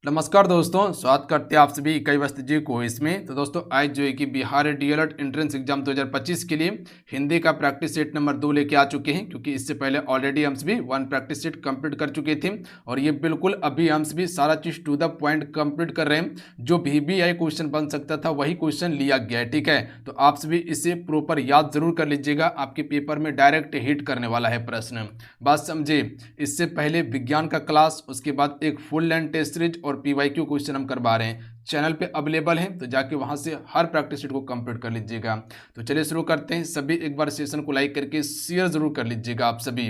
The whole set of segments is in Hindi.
नमस्कार दोस्तों, स्वागत करते हैं आप सभी कई वस्तु जी को इसमें। तो दोस्तों आज जो है कि बिहार डीएलएड एंट्रेंस एग्जाम 2025 के लिए हिंदी का प्रैक्टिस सेट नंबर 2 लेके आ चुके हैं, क्योंकि इससे पहले ऑलरेडी हम सभी 1 प्रैक्टिस सेट कंप्लीट कर चुके थे और ये बिल्कुल अभी हम सभी सारा चीज टू द पॉइंट कंप्लीट कर रहे हैं। जो VBI क्वेश्चन बन सकता था वही क्वेश्चन लिया गया है, ठीक है। तो आप सभी इसे प्रॉपर याद जरूर कर लीजिएगा, आपके पेपर में डायरेक्ट हिट करने वाला है प्रश्न, बात समझे। इससे पहले विज्ञान का क्लास, उसके बाद एक फुल लेंथ टेस्ट सीरीज और PYQ क्वेश्चन हम करवा रहे हैं, चैनल पे अवेलेबल है, तो जाके वहां से हर प्रैक्टिस शीट को कंप्लीट कर लीजिएगा। तो चलिए शुरू करते हैं। सभी एक बार सेशन को लाइक करके शेयर जरूर कर लीजिएगा आप सभी।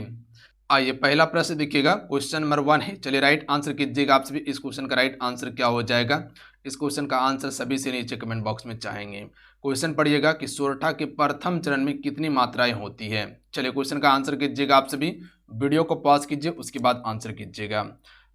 आइए पहला प्रश्न देखिएगा, क्वेश्चन नंबर 1 है। चलिए राइट आंसर कीजिएगा आप सभी। इस क्वेश्चन का राइट आंसर क्या हो जाएगा, इस क्वेश्चन का आंसर सभी से नीचे कमेंट बॉक्स में चाहेंगे। क्वेश्चन पढ़िएगा कि सोरठा के प्रथम चरण में कितनी मात्राएं होती है। चलिए क्वेश्चन का आंसर कीजिएगा आप सभी, वीडियो को पॉज कीजिए, उसके बाद आंसर कीजिएगा।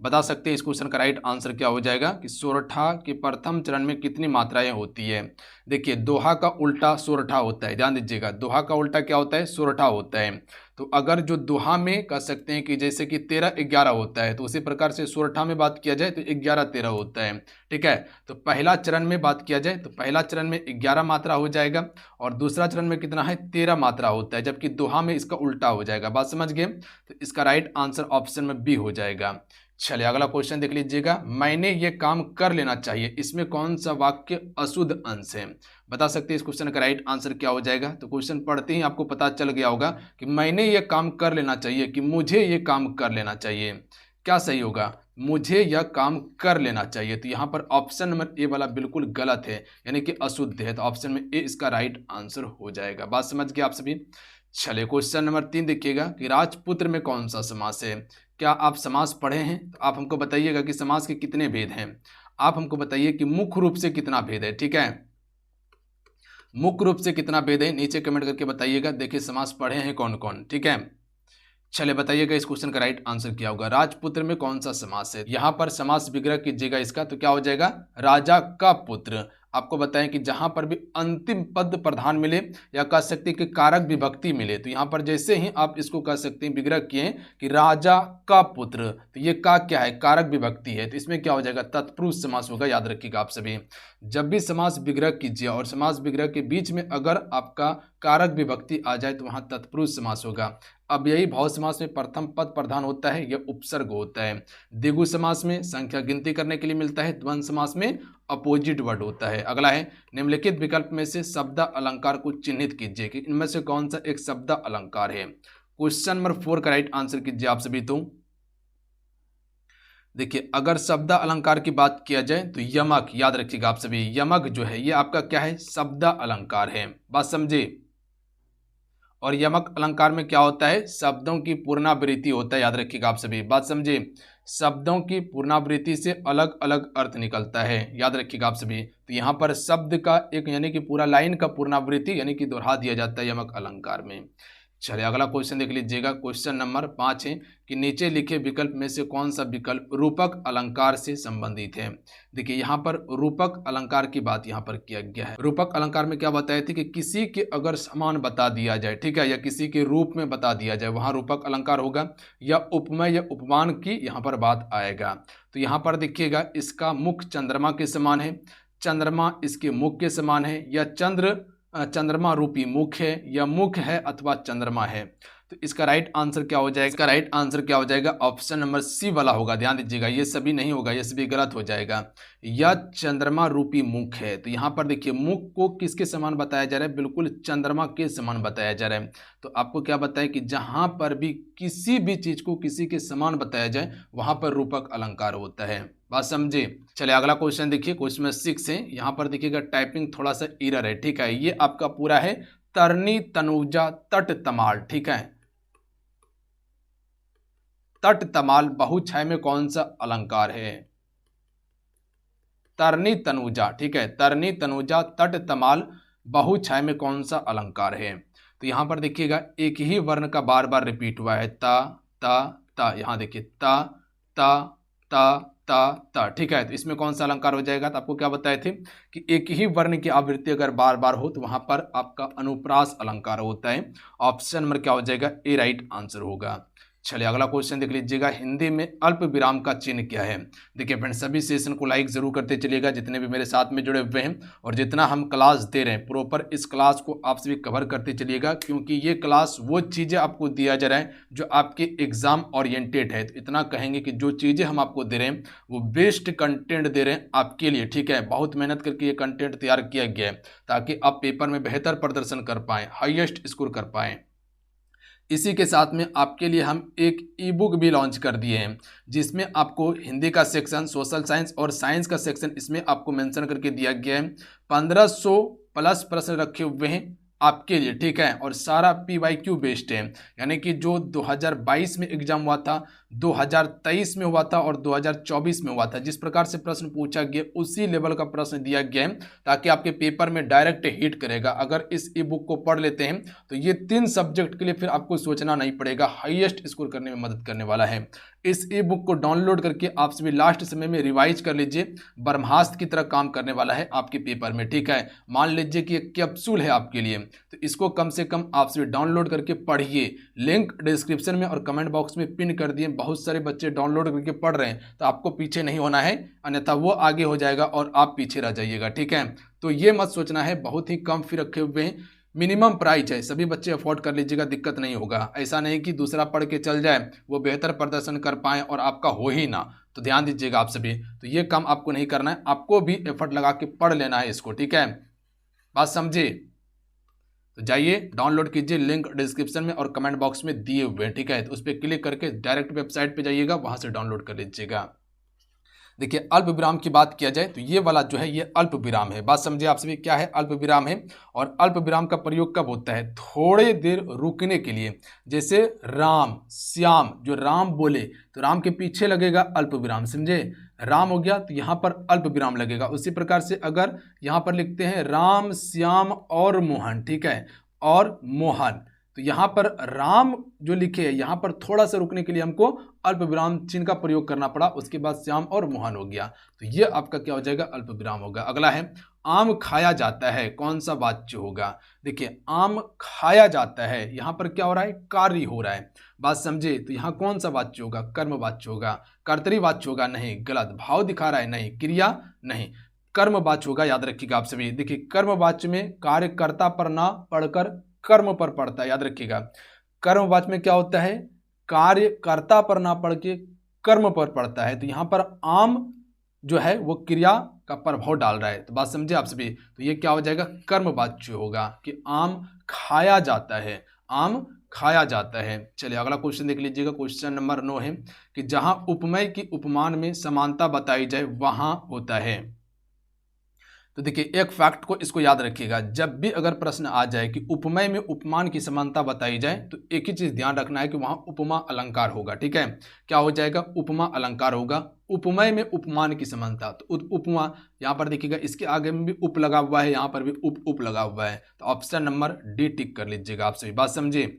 बता सकते हैं इस क्वेश्चन का राइट आंसर क्या हो जाएगा कि सोरठा के प्रथम चरण में कितनी मात्राएं होती है। देखिए दोहा का उल्टा सोरठा होता है, ध्यान दीजिएगा, दोहा का उल्टा क्या होता है, सोरठा होता है। तो अगर जो दोहा में कह सकते हैं कि जैसे कि 13-11 होता है, तो उसी प्रकार से सोरठा में बात किया जाए तो 11-13 होता है, ठीक है। तो पहला चरण में बात किया जाए तो पहला चरण में 11 मात्रा हो जाएगा और दूसरा चरण में कितना है, 13 मात्रा होता है, जबकि दोहा में इसका उल्टा हो जाएगा। बात समझ गए। तो इसका राइट आंसर ऑप्शन में बी हो जाएगा। चलिए अगला क्वेश्चन देख लीजिएगा, मैंने ये काम कर लेना चाहिए, इसमें कौन सा वाक्य अशुद्ध अंश है। बता सकते हैं इस क्वेश्चन का राइट आंसर क्या हो जाएगा। तो क्वेश्चन पढ़ते ही आपको पता चल गया होगा कि मैंने ये काम कर लेना चाहिए, कि मुझे ये काम कर लेना चाहिए, क्या सही होगा, मुझे यह काम कर लेना चाहिए। तो यहाँ पर ऑप्शन नंबर ए वाला बिल्कुल गलत है, यानी कि अशुद्ध है, तो ऑप्शन में ए इसका राइट आंसर हो जाएगा। बात समझ गए आप सभी। चलिए क्वेश्चन नंबर 3 देखिएगा कि राजपुत्र में कौन सा समास है। क्या आप समास पढ़े हैं, तो आप हमको बताइएगा कि समास के कितने भेद हैं। आप हमको बताइए कि मुख्य रूप से कितना भेद है, ठीक है, मुख्य रूप से कितना भेद है, नीचे कमेंट करके बताइएगा। देखिए समास पढ़े हैं कौन कौन, ठीक है। चलिए बताइएगा इस क्वेश्चन का राइट आंसर क्या होगा। राजपुत्र में कौन सा समास है, यहाँ पर समास विग्रह कीजिएगा इसका, तो क्या हो जाएगा, राजा का पुत्र। आपको बताएं कि जहां पर भी अंतिम पद प्रधान मिले या कह सकते हैं कि कारक विभक्ति मिले, तो यहां पर जैसे ही आप इसको कह सकते हैं विग्रह किए कि राजा का पुत्र, तो ये का क्या है, कारक विभक्ति है, तो इसमें क्या हो जाएगा, तत्पुरुष समास होगा। याद रखिएगा आप सभी, जब भी समास विग्रह कीजिए और समास विग्रह के बीच में अगर आपका कारक विभक्ति आ जाए तो वहां तत्पुरुष समास होगा। अब यही भाव समास में प्रथम पद प्रधान होता है, यह उपसर्ग होता है। द्विगु समास में संख्या गिनती करने के लिए मिलता है। द्वंद्व समास में अपोजिट वर्ड होता है। अगला है, निम्नलिखित विकल्प में से शब्द अलंकार को चिन्हित कीजिए कि इनमें से कौन सा एक शब्द अलंकार है। क्वेश्चन नंबर 4 का राइट आंसर कीजिए आप सभी। तो देखिए अगर शब्द अलंकार की बात किया जाए तो यमक, याद रखिएगा आप सभी, यमक जो है ये आपका क्या है, शब्द अलंकार है। बात समझे। और यमक अलंकार में क्या होता है, शब्दों की पुनरावृत्ति होता है। याद रखिएगा आप सभी, बात समझे, शब्दों की पुनरावृत्ति से अलग अलग अर्थ निकलता है। याद रखिएगा आप सभी। तो यहाँ पर शब्द का एक यानी कि पूरा लाइन का पुनरावृत्ति यानी कि दोहरा दिया जाता है यमक अलंकार में। चलिए अगला क्वेश्चन देख लीजिएगा, क्वेश्चन नंबर 5 है कि नीचे लिखे विकल्प में से कौन सा विकल्प रूपक अलंकार से संबंधित है। देखिए यहाँ पर रूपक अलंकार की बात यहाँ पर किया गया है। रूपक अलंकार में क्या बताए थे कि किसी के अगर समान बता दिया जाए, ठीक है, या किसी के रूप में बता दिया जाए, वहां रूपक अलंकार होगा, या उपमेय या उपमान की यहाँ पर बात आएगा। तो यहाँ पर देखिएगा इसका मुख चंद्रमा के समान है, चंद्रमा इसके मुख के समान है, या चंद्रमा रूपी मुख है, या मुख है अथवा चंद्रमा है। तो इसका राइट आंसर क्या हो जाएगा, इसका राइट आंसर क्या हो जाएगा, ऑप्शन नंबर सी वाला होगा। ध्यान दीजिएगा, ये सभी नहीं होगा, ये सभी गलत हो जाएगा। यह चंद्रमा रूपी मुख है। तो यहाँ पर देखिए मुख को किसके समान बताया जा रहा है, बिल्कुल चंद्रमा के समान बताया जा रहा है। तो आपको क्या बताया कि जहां पर भी किसी भी चीज को किसी के समान बताया जाए वहां पर रूपक अलंकार होता है। बात समझे। चलिए अगला क्वेश्चन देखिए, क्वेश्चन 6 है। यहाँ पर देखिएगा टाइपिंग थोड़ा सा एरर है, ठीक है। ये आपका पूरा है तरनी तनुजा तट तमाल, ठीक है। तट तमाल बहुछय में कौन सा अलंकार है, तरनी तनुजा, ठीक है, तरनी तनुजा तट तमाल बहुछय में कौन सा अलंकार है। तो यहां पर देखिएगा एक ही वर्ण का बार बार रिपीट हुआ है, ता ता ता, यहां देखिए ता ता ता ता ता, ठीक है। तो इसमें कौन सा अलंकार हो जाएगा, तो आपको क्या बताए थे कि एक ही वर्ण की आवृत्ति अगर बार बार हो तो वहां पर आपका अनुप्रास अलंकार होता है। ऑप्शन नंबर क्या हो जाएगा, ए राइट आंसर होगा। चलिए अगला क्वेश्चन देख लीजिएगा, हिंदी में अल्प विराम का चिन्ह क्या है। देखिए फ्रेंड्स, सभी सेशन को लाइक जरूर करते चलिएगा जितने भी मेरे साथ में जुड़े हुए हैं, और जितना हम क्लास दे रहे हैं प्रॉपर इस क्लास को आप सभी कवर करते चलिएगा, क्योंकि ये क्लास वो चीज़ें आपको दिया जा रहा है जो आपके एग्जाम ओरिएंटेड है। तो इतना कहेंगे कि जो चीज़ें हम आपको दे रहे हैं वो बेस्ट कंटेंट दे रहे हैं आपके लिए, ठीक है। बहुत मेहनत करके ये कंटेंट तैयार किया गया है ताकि आप पेपर में बेहतर प्रदर्शन कर पाएँ, हाईएस्ट स्कोर कर पाएँ। इसी के साथ में आपके लिए हम एक ई बुक भी लॉन्च कर दिए हैं, जिसमें आपको हिंदी का सेक्शन, सोशल साइंस और साइंस का सेक्शन इसमें आपको मेंशन करके दिया गया है। 1500 प्लस प्रश्न रखे हुए हैं आपके लिए, ठीक है। और सारा PYQ बेस्ड है, यानी कि जो 2022 में एग्जाम हुआ था, 2023 में हुआ था और 2024 में हुआ था, जिस प्रकार से प्रश्न पूछा गया उसी लेवल का प्रश्न दिया गया है, ताकि आपके पेपर में डायरेक्ट हिट करेगा। अगर इस ई बुक को पढ़ लेते हैं तो ये 3 सब्जेक्ट के लिए फिर आपको सोचना नहीं पड़ेगा, हाईएस्ट स्कोर करने में मदद करने वाला है। इस ई बुक को डाउनलोड करके आप सभी लास्ट समय में रिवाइज कर लीजिए, ब्रह्मास्त्र की तरह काम करने वाला है आपके पेपर में, ठीक है। मान लीजिए कि एक कैप्सूल है आपके लिए, तो इसको कम से कम आप सभी डाउनलोड करके पढ़िए। लिंक डिस्क्रिप्शन में और कमेंट बॉक्स में पिन कर दिए। बहुत सारे बच्चे डाउनलोड करके पढ़ रहे हैं, तो आपको पीछे नहीं होना है, अन्यथा वो आगे हो जाएगा और आप पीछे रह जाइएगा, ठीक है। तो ये मत सोचना है, बहुत ही कम फी रखे हुए हैं, मिनिमम प्राइस है, सभी बच्चे अफोर्ड कर लीजिएगा, दिक्कत नहीं होगा। ऐसा नहीं कि दूसरा पढ़ के चल जाए, वो बेहतर प्रदर्शन कर पाएँ और आपका हो ही ना, तो ध्यान दीजिएगा आप सभी। तो ये काम आपको नहीं करना है, आपको भी एफर्ट लगा के पढ़ लेना है इसको, ठीक है। बात समझे? तो जाइए डाउनलोड कीजिए, लिंक डिस्क्रिप्शन में और कमेंट बॉक्स में दिए हुए हैं, ठीक है। तो उस पर क्लिक करके डायरेक्ट वेबसाइट पे जाइएगा, वहां से डाउनलोड कर लीजिएगा। देखिए अल्प विराम की बात किया जाए तो ये वाला जो है ये अल्प विराम है। बात समझिए आप सभी, क्या है अल्प विराम है। और अल्प विराम का प्रयोग कब होता है? थोड़े देर रुकने के लिए। जैसे राम, श्याम, जो राम बोले तो राम के पीछे लगेगा अल्प विराम, समझे। राम हो गया तो यहाँ पर अल्प विराम लगेगा। उसी प्रकार से अगर यहाँ पर लिखते हैं राम, श्याम और मोहन, ठीक है, और मोहन, तो यहाँ पर राम जो लिखे है यहाँ पर थोड़ा सा रुकने के लिए हमको अल्प विराम चिन्ह का प्रयोग करना पड़ा, उसके बाद श्याम और मोहन हो गया, तो ये आपका क्या हो जाएगा? अल्प विराम होगा। अगला है आम खाया जाता है, कौन सा वाच्य होगा? देखिए आम खाया जाता है, यहाँ पर क्या हो रहा है? कार्य हो रहा है। बात समझे? तो यहाँ कौन सा वाच्य होगा? कर्म वाच्य होगा। कर्तरी वाच्य होगा? नहीं, गलत। भाव दिखा रहा है? नहीं। क्रिया? नहीं, कर्म वाच्य होगा, याद रखिएगा आप सभी। देखिए कर्म वाच्य में कार्यकर्ता पर ना पढ़कर कर्म पर पड़ता है, याद रखिएगा। कर्म वाच्य में क्या होता है? कार्यकर्ता पर ना पढ़ के कर्म पर पड़ता है। तो यहाँ पर आम जो है वो क्रिया का प्रभाव डाल रहा है, तो बात समझे आप सभी। तो ये क्या हो जाएगा? कर्म वाच्य होगा कि आम खाया जाता है, आम खाया जाता है। चलिए अगला क्वेश्चन देख लीजिएगा, क्वेश्चन नंबर 9 है कि जहां उपमेय की उपमान में समानता बताई जाए वहां होता है। तो देखिए एक फैक्ट को इसको याद रखिएगा, जब भी अगर प्रश्न आ जाए कि उपमेय में उपमान की समानता बताई जाए तो एक ही चीज ध्यान रखना है कि वहां उपमा अलंकार होगा, ठीक है। क्या हो जाएगा? उपमा अलंकार होगा। उपमेय में उपमान की समानता, तो उपमा यहाँ पर देखिएगा, इसके आगे में भी उप लगा हुआ है, यहाँ पर भी उप लगा हुआ है, तो ऑप्शन नंबर डी टिक कर लीजिएगा आप सभी। बात समझे?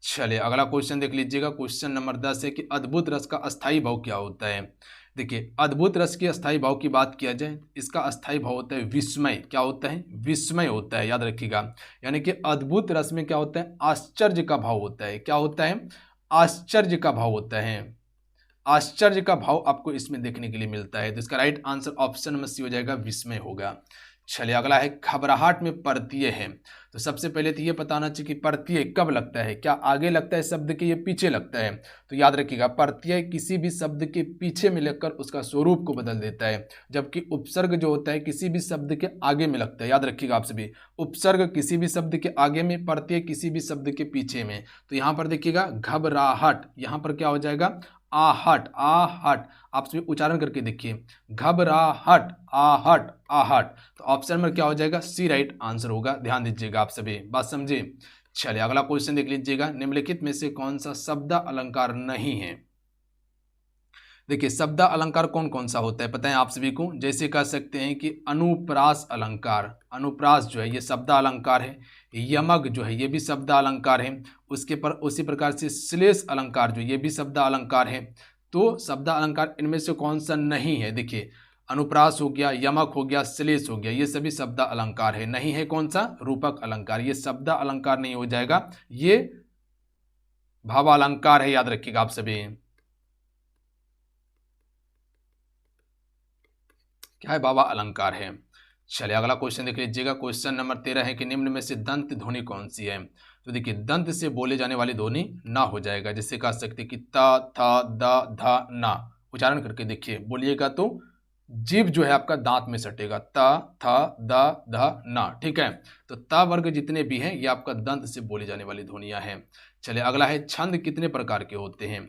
चलिए अगला क्वेश्चन देख लीजिएगा, क्वेश्चन नंबर 10 है कि अद्भुत रस का अस्थायी भाव क्या होता है। देखिए अद्भुत रस के अस्थायी भाव की बात किया जाए, इसका अस्थायी भाव होता है विस्मय। क्या होता है? विस्मय होता है, याद रखिएगा। यानी कि अद्भुत रस में क्या होता है? आश्चर्य का भाव होता है। क्या होता है? आश्चर्य का भाव होता है। आश्चर्य का भाव आपको इसमें देखने के लिए मिलता है, तो इसका right answer option number C हो जाएगा, विस्मय होगा। चलिए अगला है घबराहट में प्रत्यय है। तो सबसे पहले तो ये बताना चाहिए कि प्रत्यय कब लगता है, क्या आगे लगता है शब्द के, ये पीछे लगता है। तो याद रखिएगा प्रत्यय किसी भी शब्द के पीछे में लगकर उसका स्वरूप को बदल देता है, जबकि उपसर्ग जो होता है किसी भी शब्द के आगे में लगता है। याद रखिएगा आप सभी, उपसर्ग किसी भी शब्द के आगे में, प्रत्यय किसी भी शब्द के पीछे में। तो यहाँ पर देखिएगा घबराहट, यहाँ पर क्या हो जाएगा? आहट, आहट। आप सभी उच्चारण करके देखिए, घबराहट, आहट, आहट। तो ऑप्शन में क्या हो जाएगा? सी राइट आंसर होगा, ध्यान दीजिएगा आप सभी। बात समझे? चलिए अगला क्वेश्चन देख लीजिएगा, निम्नलिखित में से कौन सा शब्द अलंकार नहीं है। देखिए शब्द अलंकार कौन कौन सा होता है पता है आप सभी को? जैसे कह सकते हैं कि अनुप्रास अलंकार, अनुप्रास जो है ये शब्द अलंकार है। यमक जो है ये भी शब्द अलंकार है। उसी प्रकार से श्लेष अलंकार जो ये भी शब्द अलंकार है। तो शब्द अलंकार इनमें से कौन सा नहीं है? देखिए अनुप्रास हो गया, यमक हो गया, श्लेष हो गया, ये सभी शब्द अलंकार है। नहीं है कौन सा? रूपक अलंकार, ये शब्द अलंकार नहीं हो जाएगा, ये भावालंकार है, याद रखिएगा आप सभी। क्या है? भावा अलंकार है। चलिए अगला क्वेश्चन देख लीजिएगा। क्वेश्चन नंबर 13 है कि निम्न में से दंत ध्वनि कौन सी है? तो देखिए दंत से बोले जाने वाली ध्वनि ना हो जाएगा, जिससे कह सकते कि ता, था, दा, धा, ना। उच्चारण करके देखिए, बोलिएगा तो जीभ जो है आपका दांत में सटेगा। ता, था, दा, धा, ना। ठीक है, तो ता वर्ग जितने भी हैं ये आपका दंत से बोली जाने वाली ध्वनियां हैं। चलिए अगला है, छंद कितने प्रकार के होते हैं?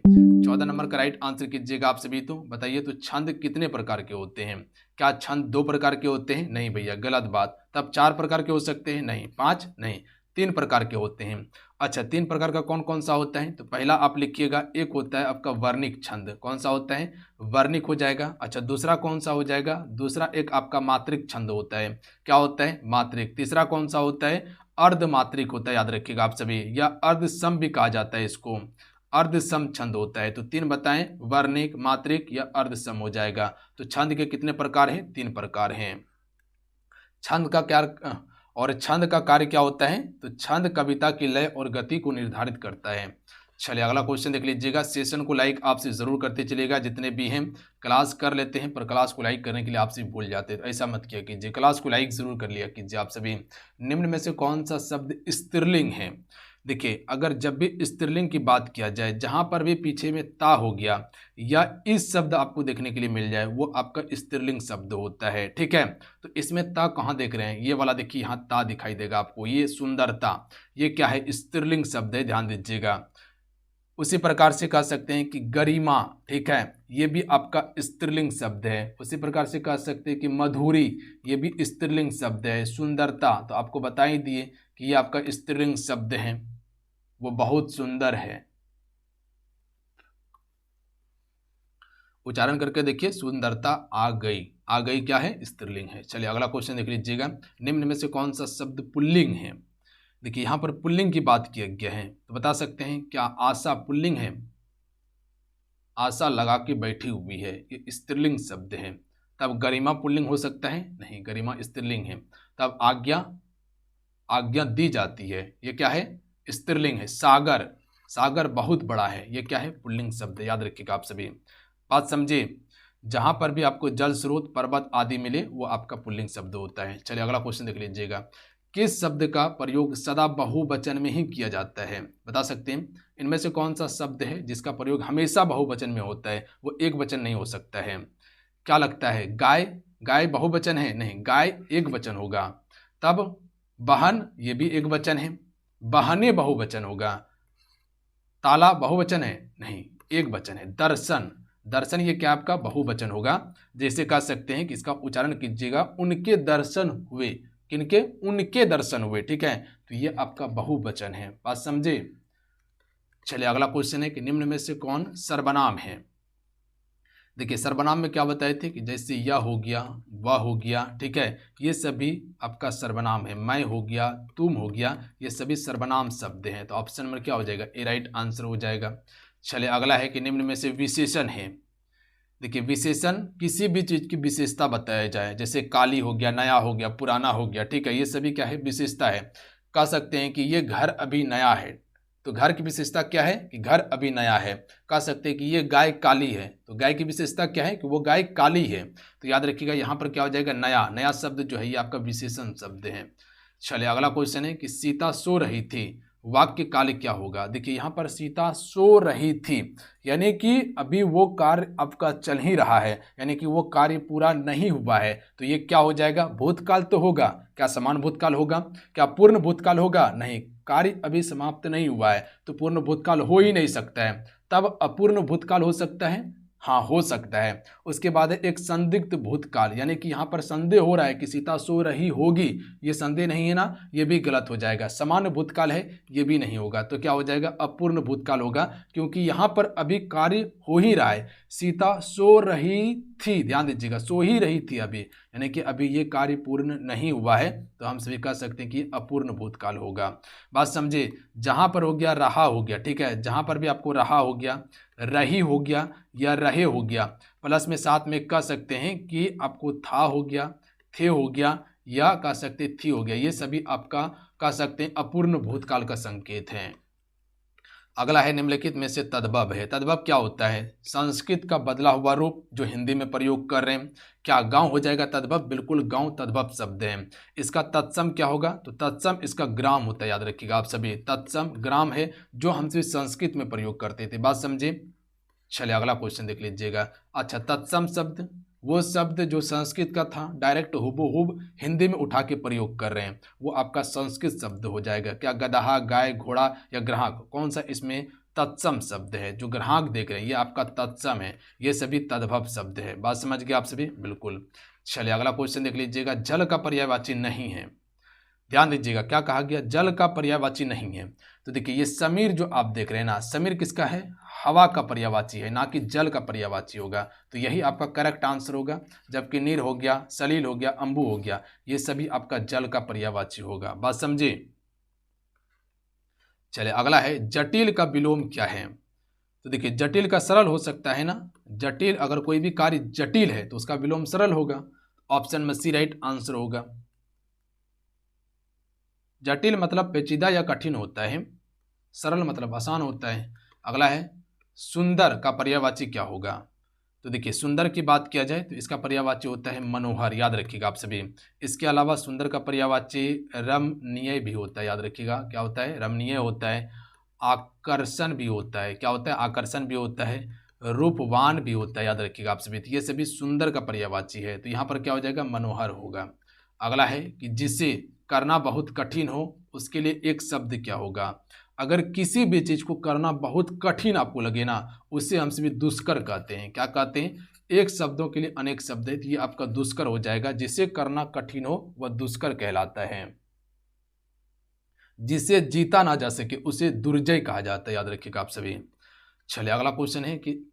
14 नंबर का राइट आंसर कीजिएगा आप सभी। तो बताइए, तो छंद कितने प्रकार के होते हैं? क्या छंद 2 प्रकार के होते हैं? नहीं भैया, गलत बात। तब 4 प्रकार के हो सकते हैं? नहीं। 5 नहीं, 3 प्रकार के होते हैं। अच्छा, 3 प्रकार का कौन कौन सा होता है? तो पहला आप लिखिएगा, एक होता है आपका वर्णिक छंद। कौन सा होता है? वर्णिक हो जाएगा। अच्छा, दूसरा कौन सा हो जाएगा? दूसरा एक आपका मात्रिक छंद होता है। क्या होता है? मात्रिक। तीसरा कौन सा होता है? अर्धमात्रिक होता है, याद रखिएगा आप सभी, या अर्धसम भी कहा जाता है इसको। अर्धसम छंद होता है। तो 3 बताएं, वर्णिक, मात्रिक या अर्धसम हो जाएगा। तो छंद के कितने प्रकार हैं? 3 प्रकार हैं। छंद का क्या और छंद का कार्य क्या होता है? तो छंद कविता की लय और गति को निर्धारित करता है। चलिए अगला क्वेश्चन देख लीजिएगा। सेशन को लाइक आपसे जरूर करते चलिएगा, जितने भी हैं। क्लास कर लेते हैं पर क्लास को लाइक करने के लिए आपसे भूल जाते हैं, तो ऐसा मत किया कीजिए, क्लास को लाइक जरूर कर लिया कीजिए आप सभी। निम्न में से कौन सा शब्द स्त्रीलिंग है? देखिए, अगर जब भी स्त्रीलिंग की बात किया जाए, जहां पर भी पीछे में ता हो गया या इस शब्द आपको देखने के लिए मिल जाए, वो आपका स्त्रीलिंग शब्द होता है। ठीक है, तो इसमें ता कहाँ देख रहे हैं? ये वाला देखिए, यहाँ ता दिखाई देगा आपको, ये सुंदरता, ये क्या है? स्त्रीलिंग शब्द है, ध्यान दीजिएगा। उसी प्रकार से कह सकते हैं कि गरिमा, ठीक है, ये भी आपका स्त्रीलिंग शब्द है। उसी प्रकार से कह सकते हैं कि मधुरी, ये भी स्त्रीलिंग शब्द है। सुंदरता तो आपको बता ही दिए कि ये आपका स्त्रीलिंग शब्द है, वो बहुत सुंदर है। उच्चारण करके देखिए, सुंदरता आ गई। आ गई क्या है? स्त्रीलिंग है। चलिए अगला क्वेश्चन देख लीजिएगा। निम्न में से कौन सा शब्द पुल्लिंग है? देखिए यहां पर पुल्लिंग की बात किया गया है, तो बता सकते हैं क्या आशा पुल्लिंग है? आशा लगा के बैठी हुई है, ये स्त्रीलिंग शब्द है। तब गरिमा पुल्लिंग हो सकता है? नहीं, गरिमा स्त्रीलिंग है। तब आज्ञा, आज्ञा दी जाती है, ये क्या है? स्त्रीलिंग है। सागर, सागर बहुत बड़ा है, ये क्या है? पुल्लिंग शब्द है, याद रखिएगा आप सभी। बात समझे? जहां पर भी आपको जल स्रोत, पर्वत आदि मिले, वो आपका पुल्लिंग शब्द होता है। चलिए अगला क्वेश्चन देख लीजिएगा। किस शब्द का प्रयोग सदा बहुवचन में ही किया जाता है? बता सकते हैं इनमें से कौन सा शब्द है जिसका प्रयोग हमेशा बहुवचन में होता है, वो एक वचन नहीं हो सकता है? क्या लगता है? गाय, गाय बहुवचन है? नहीं, गाय एक वचन होगा। तब बहन, ये भी एक वचन है, बहने बहुवचन होगा। ताला बहुवचन है? नहीं, एक वचन है। दर्शन, दर्शन ये क्या आपका बहुवचन होगा। जैसे कह सकते हैं कि इसका उच्चारण कीजिएगा, उनके दर्शन हुए। किनके? उनके दर्शन हुए। ठीक है, तो ये आपका बहुवचन है। बात समझे? चलिए अगला क्वेश्चन है कि निम्न में से कौन सर्वनाम है? देखिए सर्वनाम में क्या बताए थे कि जैसे यह हो गया, वह हो गया, ठीक है, ये सभी आपका सर्वनाम है। मैं हो गया, तुम हो गया, ये सभी सर्वनाम शब्द हैं। तो ऑप्शन नंबर क्या हो जाएगा? ए राइट आंसर हो जाएगा। चलिए अगला है कि निम्न में से विशेषण है। देखिए विशेषण किसी भी चीज़ की विशेषता बताया जाए, जैसे काली हो गया, नया हो गया, पुराना हो गया, ठीक है, ये सभी क्या है? विशेषता है। कह सकते हैं कि ये घर अभी नया है, तो घर की विशेषता क्या है? कि घर अभी नया है। कह सकते हैं कि ये गाय काली है, तो गाय की विशेषता क्या है? कि वो गाय काली है। तो याद रखिएगा यहाँ पर क्या हो जाएगा? नया। नया शब्द जो है ये आपका विशेषण शब्द है। चलिए अगला क्वेश्चन है कि सीता सो रही थी, वाक्य काल क्या होगा? देखिए यहाँ पर सीता सो रही थी, यानी कि अभी वो कार्य आपका चल ही रहा है, यानी कि वो कार्य पूरा नहीं हुआ है। तो ये क्या हो जाएगा? भूतकाल तो होगा। क्या समान भूतकाल होगा? क्या पूर्ण भूतकाल होगा? नहीं, कार्य अभी समाप्त नहीं हुआ है, तो पूर्ण भूतकाल हो ही नहीं सकता है। तब अपूर्ण भूतकाल हो सकता है? हाँ, हो सकता है। उसके बाद है एक संदिग्ध भूतकाल, यानी कि यहाँ पर संदेह हो रहा है कि सीता सो रही होगी, ये संदेह नहीं है ना, ये भी गलत हो जाएगा। सामान्य भूतकाल है, ये भी नहीं होगा। तो क्या हो जाएगा? अपूर्ण भूतकाल होगा, क्योंकि यहाँ पर अभी कार्य हो ही रहा है। सीता सो रही थी, ध्यान दीजिएगा, सो ही रही थी अभी, यानी कि अभी ये कार्य पूर्ण नहीं हुआ है, तो हम सभी कह सकते हैं कि अपूर्ण भूतकाल होगा। बात समझे? जहाँ पर हो गया रहा हो गया, ठीक है, जहाँ पर भी आपको रहा हो गया, रही हो गया या रहे हो गया, प्लस में साथ में कह सकते हैं कि आपको था हो गया, थे हो गया, या कह सकते थी हो गया, ये सभी आपका कह सकते हैं अपूर्ण भूतकाल का संकेत है। अगला है निम्नलिखित में से तद्भव है। तद्भव क्या होता है? संस्कृत का बदला हुआ रूप जो हिंदी में प्रयोग कर रहे हैं। क्या गांव हो जाएगा तद्भव? बिल्कुल, गांव तद्भव शब्द है। इसका तत्सम क्या होगा? तो तत्सम इसका ग्राम होता है, याद रखिएगा आप सभी। तत्सम ग्राम है जो हम सभी संस्कृत में प्रयोग करते थे। बात समझे? चलिए अगला क्वेश्चन देख लीजिएगा। अच्छा, तत्सम शब्द वो शब्द जो संस्कृत का था डायरेक्ट हुबहू हिंदी में उठा के प्रयोग कर रहे हैं, वो आपका संस्कृत शब्द हो जाएगा। क्या गदहा, गाय, घोड़ा या ग्राहक, कौन सा इसमें तत्सम शब्द है? जो ग्राहक देख रहे हैं ये आपका तत्सम है, ये सभी तद्भव शब्द है। बात समझ गए आप सभी? बिल्कुल। चलिए अगला क्वेश्चन देख लीजिएगा। जल का पर्यायवाची नहीं है। ध्यान दीजिएगा क्या कहा गया? जल का पर्यायवाची नहीं है। तो देखिए ये समीर जो आप देख रहे हैं ना, समीर किसका है? हवा का पर्यायवाची है, ना कि जल का पर्यायवाची होगा। तो यही आपका करेक्ट आंसर होगा। जबकि नीर हो गया, सलील हो गया, अंबु हो गया, ये सभी आपका जल का पर्यायवाची होगा। बात समझे? चलिए अगला है जटिल का विलोम क्या है। तो देखिए जटिल का सरल हो सकता है ना। जटिल, अगर कोई भी कार्य जटिल है तो उसका विलोम सरल होगा। ऑप्शन में सी राइट आंसर होगा। जटिल मतलब पेचीदा या कठिन होता है, सरल मतलब आसान होता है। अगला है सुंदर का पर्यायवाची क्या होगा। तो देखिए सुंदर की बात किया जाए तो इसका पर्यायवाची होता है मनोहर, याद रखिएगा आप सभी। इसके अलावा सुंदर का पर्यायवाची रमणीय भी होता है, याद रखिएगा क्या होता है? रमणीय होता है। आकर्षण भी होता है। क्या होता है? आकर्षण भी होता है। रूपवान भी होता है, याद रखिएगा आप सभी। तो ये सभी सुंदर का पर्यायवाची है, तो यहाँ पर क्या हो जाएगा? मनोहर होगा। अगला है कि जिसे करना बहुत कठिन हो उसके लिए एक शब्द क्या होगा। अगर किसी भी चीज को करना बहुत कठिन आपको लगे ना, उसे हम सभी दुष्कर कहते हैं। क्या कहते हैं? एक शब्दों के लिए अनेक शब्द है, तो ये आपका दुष्कर हो जाएगा। जिसे करना कठिन हो वह दुष्कर कहलाता है। जिसे जीता ना जा सके उसे दुर्जय कहा जाता है, याद रखिएगा आप सभी। चलिए अगला क्वेश्चन है कि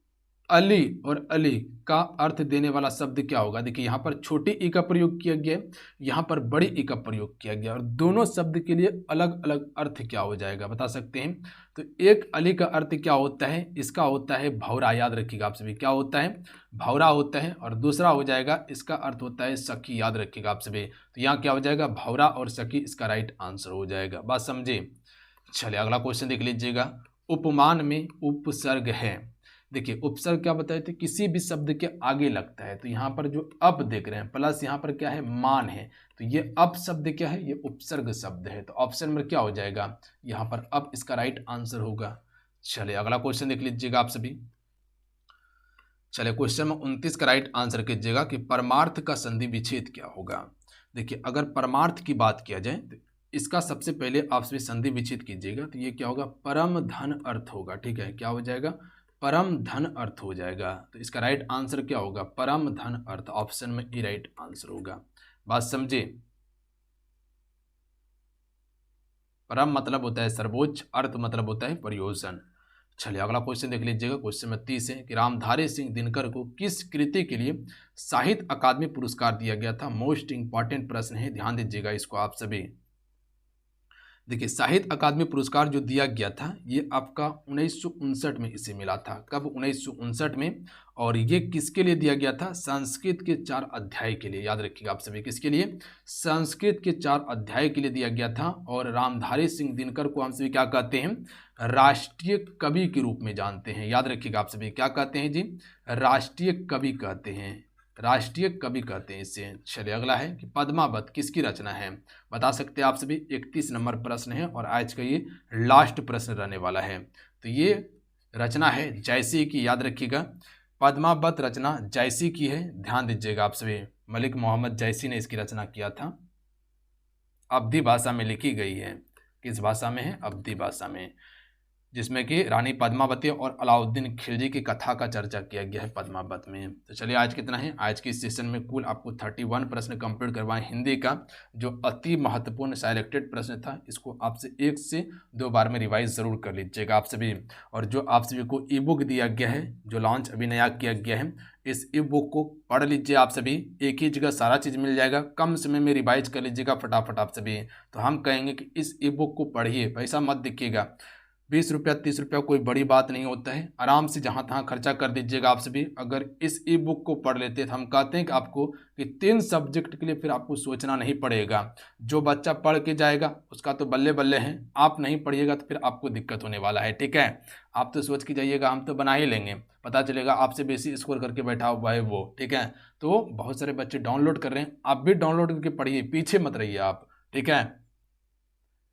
अली और अली का अर्थ देने वाला शब्द क्या होगा। देखिए यहाँ पर छोटी ई का प्रयोग किया गया, यहाँ पर बड़ी ई का प्रयोग किया गया, और दोनों शब्द के लिए अलग अलग अर्थ क्या हो जाएगा बता सकते हैं। तो एक अली का अर्थ क्या होता है? इसका होता है भौरा, याद रखिएगा आप सभी। क्या होता है? भौरा होता है। और दूसरा हो जाएगा इसका अर्थ होता है सखी, याद रखिएगा आप सभी। तो यहाँ क्या हो जाएगा? भौरा और सखी इसका राइट आंसर हो जाएगा। बात समझे? चलिए अगला क्वेश्चन देख लीजिएगा। उपमान में उपसर्ग है। देखिए उपसर्ग क्या बताए थे? किसी भी शब्द के आगे लगता है। तो यहाँ पर जो अप देख रहे हैं प्लस यहाँ पर क्या है? मान है। तो ये अप शब्द क्या है? ये उपसर्ग शब्द है। तो ऑप्शन में क्या हो जाएगा? यहाँ पर अप इसका राइट आंसर होगा। चलिए अगला क्वेश्चन देख लीजिएगा आप सभी। चलिए क्वेश्चन में 29 का राइट आंसर कीजिएगा कि परमार्थ का संधि विच्छेद क्या होगा। देखिए अगर परमार्थ की बात किया जाए तो इसका सबसे पहले आप सभी संधि विच्छेद कीजिएगा। तो ये क्या होगा? परम धन अर्थ होगा। ठीक है, क्या हो जाएगा? परम धन अर्थ हो जाएगा। तो इसका राइट आंसर क्या होगा? परम धन अर्थ। ऑप्शन में ई राइट आंसर होगा। बात समझे? परम मतलब होता है सर्वोच्च, अर्थ मतलब होता है प्रयोजन। चलिए अगला क्वेश्चन देख लीजिएगा। क्वेश्चन में 30 है कि रामधारी सिंह दिनकर को किस कृति के लिए साहित्य अकादमी पुरस्कार दिया गया था। मोस्ट इंपॉर्टेंट प्रश्न है, ध्यान दीजिएगा इसको आप सभी। देखिए साहित्य अकादमी पुरस्कार जो दिया गया था ये आपका 1959 में इसे मिला था। कब? 1959 में। और ये किसके लिए दिया गया था? संस्कृत के 4 अध्याय के लिए, याद रखिएगा आप सभी। किसके लिए? संस्कृत के 4 अध्याय के लिए दिया गया था। और रामधारी सिंह दिनकर को हम सभी क्या कहते हैं? राष्ट्रीय कवि के रूप में जानते हैं। याद रखिएगा आप सभी, क्या कहते हैं जी? राष्ट्रीय कवि कहते हैं, राष्ट्रीय कवि कहते हैं इसे। चलिए अगला है कि पद्मावत किसकी रचना है, बता सकते हैं आप सभी। 31 नंबर प्रश्न है और आज का ये लास्ट प्रश्न रहने वाला है। तो ये रचना है जयसी की, याद रखिएगा। पद्मावत रचना जयसी की है, ध्यान दीजिएगा आप सभी। मलिक मोहम्मद जयसी ने इसकी रचना किया था। अवधी भाषा में लिखी गई है। किस भाषा में है? अवधी भाषा में, जिसमें कि रानी पद्मावती और अलाउद्दीन खिलजी की कथा का चर्चा किया गया है पद्मावत में। तो चलिए आज कितना है? आज के इस सेशन में कुल आपको 31 प्रश्न कंप्लीट करवाएं हिंदी का, जो अति महत्वपूर्ण सिलेक्टेड प्रश्न था। इसको आपसे 1 से 2 बार में रिवाइज जरूर कर लीजिएगा आप सभी। और जो आप सभी को ई बुक दिया गया है, जो लॉन्च अभी नया किया गया है, इस ई बुक को पढ़ लीजिए आप सभी। एक ही जगह सारा चीज़ मिल जाएगा, कम समय में रिवाइज कर लीजिएगा फटाफट आप सभी। तो हम कहेंगे कि इस ई बुक को पढ़िए, पैसा मत देखिएगा। 20 रुपया 30 रुपया कोई बड़ी बात नहीं होता है, आराम से जहाँ तहाँ खर्चा कर दीजिएगा आप सभी। अगर इस ई बुक को पढ़ लेते हैं तो हम कहते हैं कि आपको कि 3 सब्जेक्ट के लिए फिर आपको सोचना नहीं पड़ेगा। जो बच्चा पढ़ के जाएगा उसका तो बल्ले बल्ले हैं, आप नहीं पढ़िएगा तो फिर आपको दिक्कत होने वाला है, ठीक है। आप तो सोच के जाइएगा हम तो बना ही लेंगे, पता चलेगा आपसे बेसी स्कोर करके बैठा हुआ है वो, ठीक है। तो बहुत सारे बच्चे डाउनलोड कर रहे हैं, आप भी डाउनलोड करके पढ़िए, पीछे मत रहिए आप, ठीक है।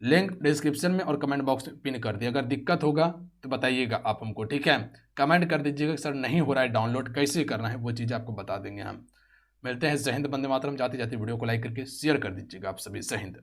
लिंक डिस्क्रिप्शन में और कमेंट बॉक्स में पिन कर दिए। अगर दिक्कत होगा तो बताइएगा आप हमको, ठीक है। कमेंट कर दीजिएगा सर नहीं हो रहा है डाउनलोड, कैसे करना है वो चीज़ आपको बता देंगे हम। मिलते हैं। जय हिंद, वंदे मातरम। जाते जाते वीडियो को लाइक करके शेयर कर दीजिएगा आप सभी। जय हिंद।